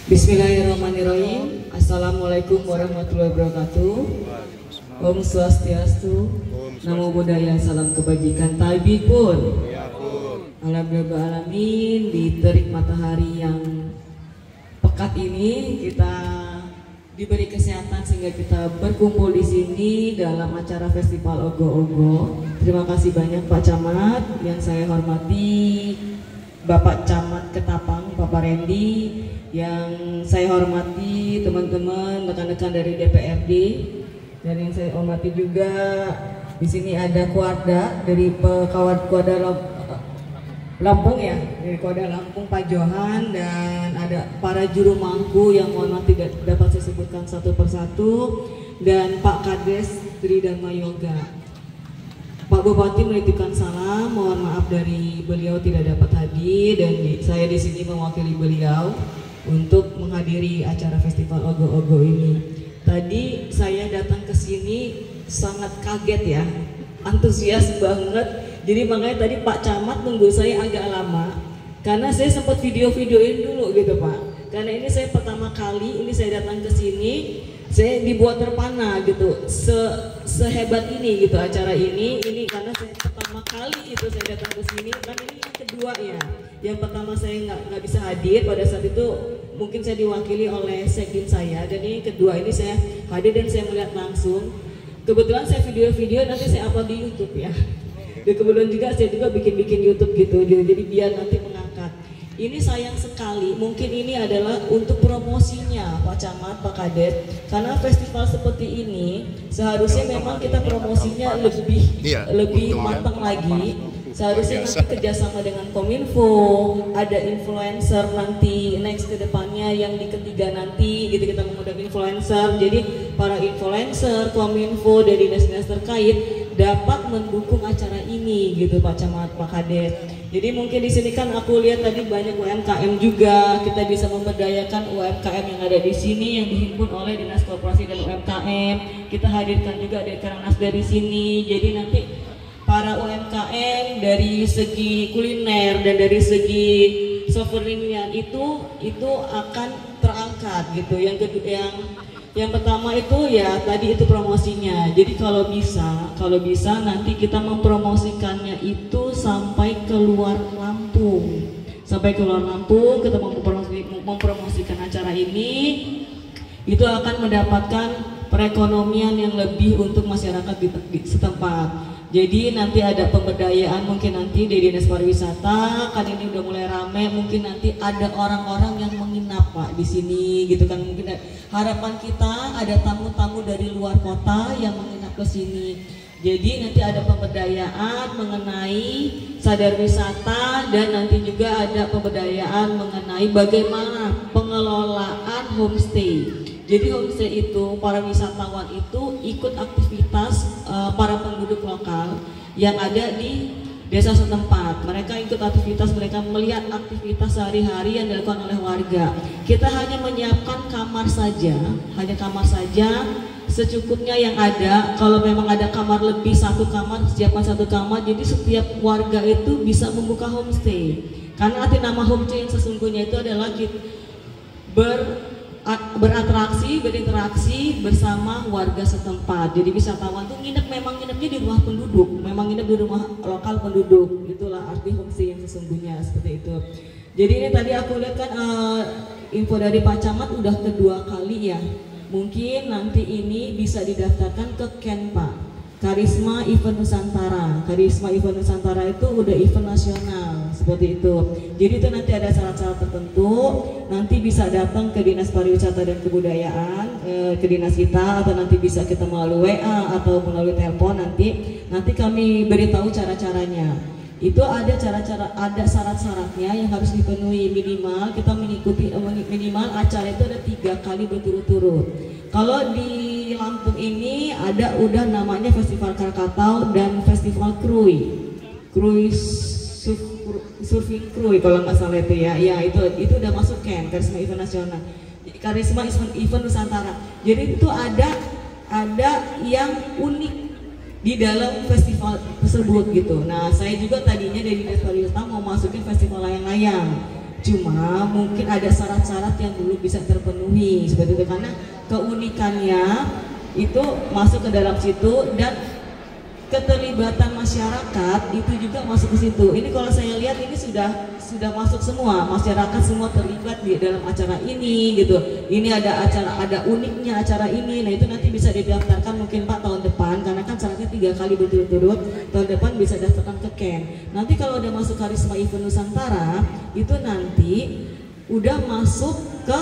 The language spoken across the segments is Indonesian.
Bismillahirrahmanirrahim. Assalamualaikum warahmatullahi wabarakatuh. Om Swastiastu, Namo Buddhaya, salam kebajikan. Taibipun. Alhamdulillah alamin, di terik matahari yang pekat ini kita diberi kesehatan sehingga kita berkumpul di sini dalam acara Festival Ogo-Ogo. Terima kasih banyak Pak Camat, yang saya hormati Bapak Camat Ketapang, Bapak Randy, yang saya hormati teman-teman rekan-rekan dari DPRD, dan yang saya hormati juga di sini ada Kuarda dari Kuarda Lampung ya, dari Kuarda Lampung Pak Johan, dan ada para juru mangku yang mohon maaf tidak dapat saya sebutkan satu persatu, dan Pak Kades Tri Dharma Yoga. Pak Bupati menitipkan salam, mohon maaf dari beliau tidak dapat hadir, dan saya di sini mewakili beliau untuk menghadiri acara Festival Ogo-Ogo ini. Tadi saya datang ke sini sangat kaget ya, antusias banget. Jadi makanya tadi Pak Camat nunggu saya agak lama, karena saya sempat video-videoin dulu gitu Pak. Karena ini saya pertama kali ini saya datang ke sini, saya dibuat terpana gitu, sehebat ini gitu acara ini karena saya pertama kali itu saya datang ke sini, kan ini yang kedua ya. Yang pertama saya nggak bisa hadir pada saat itu, mungkin saya diwakili oleh sekjen saya, dan ini kedua ini saya hadir dan saya melihat langsung. Kebetulan saya video-video nanti saya upload di YouTube ya. Dan kemudian juga saya juga bikin YouTube gitu, jadi biar nanti mengangkat. Ini sayang sekali, mungkin ini adalah untuk promosinya Pak Camat, Pak Kadet, karena festival seperti ini seharusnya memang kita promosinya lebih matang lagi. Seharusnya nanti kerjasama dengan Kominfo, ada influencer nanti next ke depannya yang di ketiga nanti gitu, kita mengundang influencer. Jadi para influencer, Kominfo dari dinas-dinas terkait dapat mendukung acara ini gitu Pak Camat, Pak Kadet. Jadi mungkin di sini kan aku lihat tadi banyak UMKM juga, kita bisa memberdayakan UMKM yang ada di sini yang dihimpun oleh Dinas Koperasi dan UMKM. Kita hadirkan juga Dekranasda dari sini. Jadi nanti para UMKM dari segi kuliner dan dari segi souvenirnya itu akan terangkat gitu. Yang pertama itu ya tadi itu promosinya. Jadi kalau bisa nanti kita mempromosikannya itu sampai keluar Lampung. Sampai keluar Lampung kita mempromosikan acara ini, itu akan mendapatkan perekonomian yang lebih untuk masyarakat di setempat. Jadi nanti ada pemberdayaan, mungkin nanti di Dinas Pariwisata kan ini udah mulai rame, mungkin nanti ada orang-orang yang menginap Pak di sini gitu kan, mungkin harapan kita ada tamu-tamu dari luar kota yang menginap ke sini. Jadi nanti ada pemberdayaan mengenai sadar wisata, dan nanti juga ada pemberdayaan mengenai bagaimana pengelolaan homestay. Jadi homestay itu, para wisatawan itu ikut aktivitas para penduduk lokal yang ada di desa setempat. Mereka ikut aktivitas, mereka melihat aktivitas sehari-hari yang dilakukan oleh warga. Kita hanya menyiapkan kamar saja, hanya kamar saja secukupnya yang ada. Kalau memang ada kamar lebih, satu kamar, siapkan satu kamar. Jadi setiap warga itu bisa membuka homestay. Karena arti nama homestay yang sesungguhnya itu adalah berinteraksi bersama warga setempat. Jadi wisatawan tuh nginepnya di rumah penduduk, memang nginep di rumah lokal penduduk. Itulah arti homestay yang sesungguhnya, seperti itu. Jadi ini tadi aku lihat kan info dari Pak Camat udah kedua kali ya. Mungkin nanti ini bisa didaftarkan ke KEN Pak, Karisma Event Nusantara. Karisma Event Nusantara itu udah event nasional seperti itu. Jadi itu nanti ada syarat-syarat tertentu. Nanti bisa datang ke Dinas Pariwisata dan Kebudayaan, ke dinas kita, atau nanti bisa kita melalui WA atau melalui telepon. Nanti kami beritahu cara-caranya. Itu ada ada syarat-syaratnya yang harus dipenuhi. Minimal kita mengikuti minimal acara itu ada 3 kali berturut-turut. Kalau di Lampung ini udah namanya Festival Krakatau dan Festival Surfing Krui kalau nggak salah itu ya. Ya itu udah masuk KEN, Karisma Event Nasional, Karisma Event Nusantara. Jadi itu ada yang unik di dalam festival tersebut gitu. Nah, saya juga tadinya dari Dinas Pariwisata mau masukin festival layang-layang, cuma mungkin ada syarat-syarat yang belum bisa terpenuhi seperti itu, karena keunikannya itu masuk ke dalam situ dan keterlibatan masyarakat itu juga masuk ke situ. Ini kalau saya lihat ini sudah masuk semua, masyarakat semua terlibat di dalam acara ini gitu. Ini ada uniknya acara ini. Nah, itu nanti bisa didaftarkan mungkin Pak tahun depan, karena kan syaratnya 3 kali berturut-turut. Tahun depan bisa daftarkan ke Ken. Nanti kalau udah masuk Karisma Event Nusantara, itu nanti udah masuk ke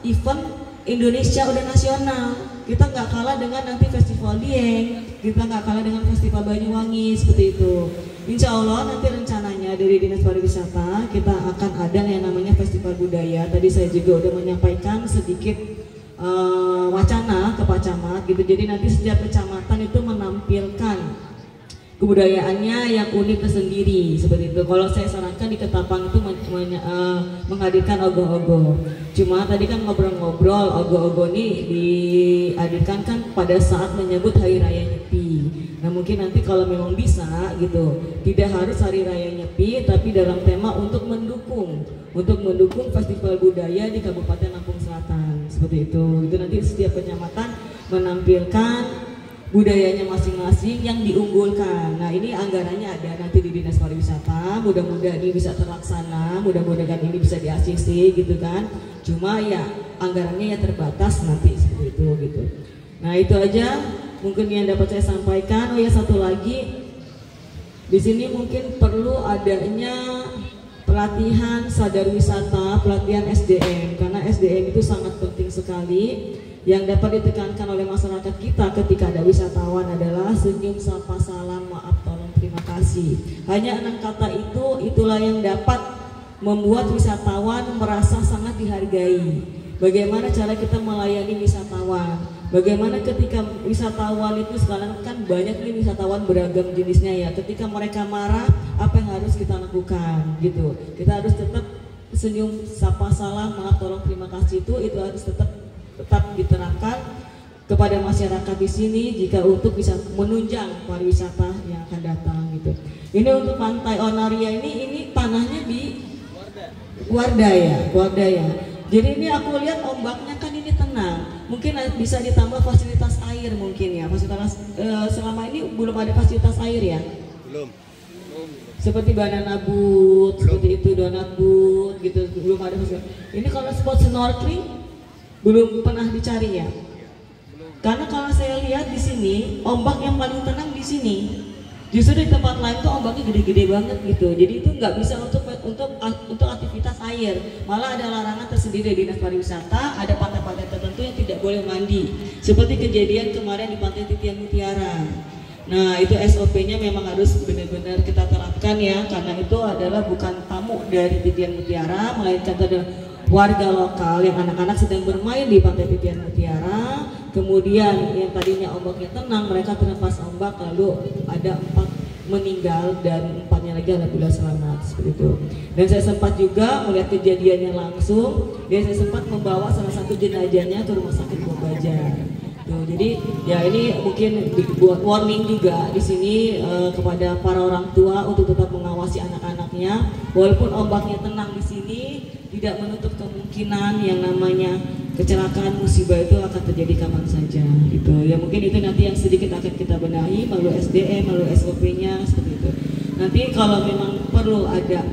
event Indonesia udah nasional. Kita nggak kalah dengan nanti Festival Dieng, kita nggak kalah dengan Festival Banyuwangi seperti itu. Insya Allah nanti rencananya dari Dinas Pariwisata kita akan ada yang namanya Festival Budaya. Tadi saya juga udah menyampaikan sedikit wacana ke Pak Camat gitu. Jadi nanti setiap kecamatan itu menampilkan kebudayaannya yang unik tersendiri seperti itu. Kalau saya sarankan di Ketapang itu menghadirkan ogoh-ogoh. Cuma tadi kan ngobrol-ngobrol, ogoh-ogoh ini dihadirkan kan pada saat menyebut Hari Raya Nyepi. Nah, mungkin nanti kalau memang bisa gitu, tidak harus Hari Raya Nyepi, tapi dalam tema untuk mendukung festival budaya di Kabupaten Lampung Selatan seperti itu. Itu nanti setiap kecamatan menampilkan budayanya masing-masing yang diunggulkan. Nah, ini anggarannya ada nanti di Dinas Pariwisata. Mudah-mudahan ini bisa terlaksana, mudah-mudahan ini bisa di-ACC gitu kan. Cuma ya anggarannya ya terbatas nanti seperti itu gitu. Nah, itu aja mungkin yang dapat saya sampaikan. Oh ya, satu lagi di sini mungkin perlu adanya pelatihan sadar wisata, pelatihan SDM, karena SDM itu sangat penting sekali. Yang dapat ditekankan oleh masyarakat kita ketika ada wisatawan adalah senyum, sapa, salam, maaf, tolong, terima kasih. Hanya 6 kata itulah yang dapat membuat wisatawan merasa sangat dihargai. Bagaimana cara kita melayani wisatawan? Bagaimana ketika wisatawan itu sekarang kan banyak nih wisatawan beragam jenisnya ya. Ketika mereka marah, apa yang harus kita lakukan gitu? Kita harus tetap senyum, sapa, salam, maaf, tolong, terima kasih itu harus tetap diterapkan kepada masyarakat di sini jika untuk bisa menunjang pariwisata yang akan datang gitu. Ini untuk Pantai Onaria ini tanahnya di Wardah ya. Jadi ini aku lihat ombaknya kan ini tenang. Mungkin bisa ditambah fasilitas air mungkin ya. Fasilitas selama ini belum ada fasilitas air ya. Belum. Seperti banana boat, seperti itu donat boat gitu, belum ada fasilitas. Ini kalau spot snorkeling belum pernah dicari ya. Karena kalau saya lihat di sini ombak yang paling tenang di sini. Justru di tempat lain tuh ombaknya gede-gede banget gitu. Jadi itu nggak bisa untuk aktivitas air. Malah ada larangan tersendiri di Dinas Pariwisata. Ada pantai-pantai tertentu yang tidak boleh mandi. Seperti kejadian kemarin di Pantai Titian Mutiara. Nah, itu SOP-nya memang harus benar-benar kita terapkan ya. Karena itu adalah bukan tamu dari Titian Mutiara, melainkan adalah warga lokal yang anak-anak sedang bermain di Pantai Titian Mutiara. Kemudian yang tadinya ombaknya tenang, mereka terhempas ombak, lalu ada 4 meninggal dan 4-nya lagi alhamdulillah selamat seperti itu. Dan saya sempat juga melihat kejadiannya langsung, dan saya sempat membawa salah satu jenazahnya ke rumah sakit Bobajar. Tuh, jadi ya ini mungkin dibuat warning juga di sini kepada para orang tua untuk tetap mengawasi anak-anaknya. Walaupun ombaknya tenang di sini, tidak menutup kemungkinan yang namanya kecelakaan musibah itu akan terjadi kapan saja gitu. Ya mungkin itu nanti yang sedikit akan kita benahi melalui SDM, melalui SOP-nya seperti itu. Nanti kalau memang perlu ada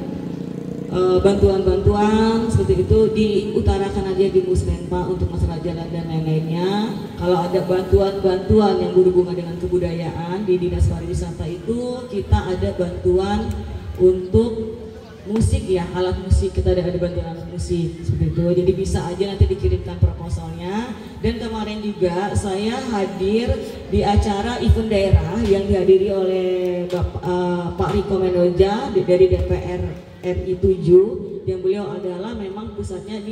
bantuan-bantuan seperti itu diutarakan aja di Musrenpa untuk masalah jalan dan lain-lainnya. Kalau ada bantuan-bantuan yang berhubungan dengan kebudayaan di Dinas Pariwisata itu kita ada bantuan untuk musik ya, alat musik, kita ada bantuan alat musik seperti itu. Jadi bisa aja nanti dikirimkan proposalnya. Dan kemarin juga saya hadir di acara event daerah yang dihadiri oleh Pak Riko Menoja dari DPR RI 7, yang beliau adalah memang pusatnya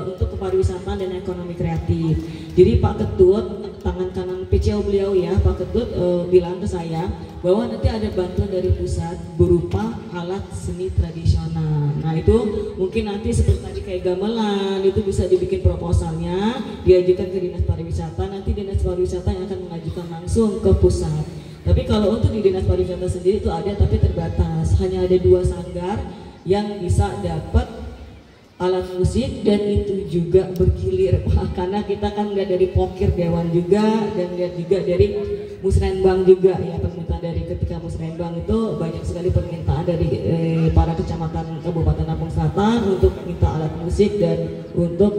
untuk kepariwisataan dan ekonomi kreatif. Jadi Pak Ketut, tangan kanan PCO beliau ya, Pak Ketut bilang ke saya bahwa nanti ada bantuan dari pusat berupa alat seni tradisional. Nah itu mungkin nanti seperti tadi kayak gamelan itu bisa dibikin proposalnya, diajukan ke Dinas Pariwisata, nanti Dinas Pariwisata yang akan mengajukan langsung ke pusat. Tapi kalau untuk di Dinas Pariwisata sendiri itu ada tapi terbatas. Hanya ada 2 sanggar yang bisa dapat alat musik dan itu juga bergilir. Karena kita kan nggak dari Pokir Dewan juga dan lihat juga dari Musrenbang juga ya, permintaan dari ketika Musrenbang itu banyak sekali permintaan dari para kecamatan Kabupaten Lampung Selatan untuk minta alat musik dan untuk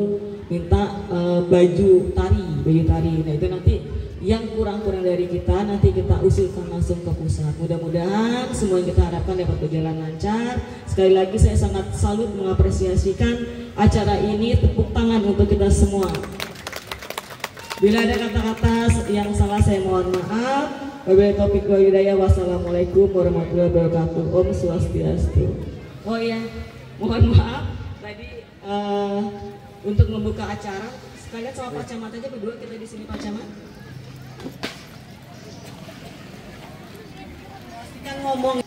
minta baju tari. Nah itu nanti yang kurang-kurang dari kita nanti kita usulkan langsung ke pusat. Mudah-mudahan semua yang kita harapkan dapat berjalan lancar. Sekali lagi saya sangat salut mengapresiasikan acara ini, tepuk tangan untuk kita semua. Bila ada kata-kata yang salah saya mohon maaf. Wabillahi taufiq wal hidayah. Wassalamualaikum warahmatullahi wabarakatuh. Om Swastiastu. Oh iya, mohon maaf tadi untuk membuka acara sekalian sama Pak Camat aja berdua kita di sini Pak Camat. Pastikan ngomong.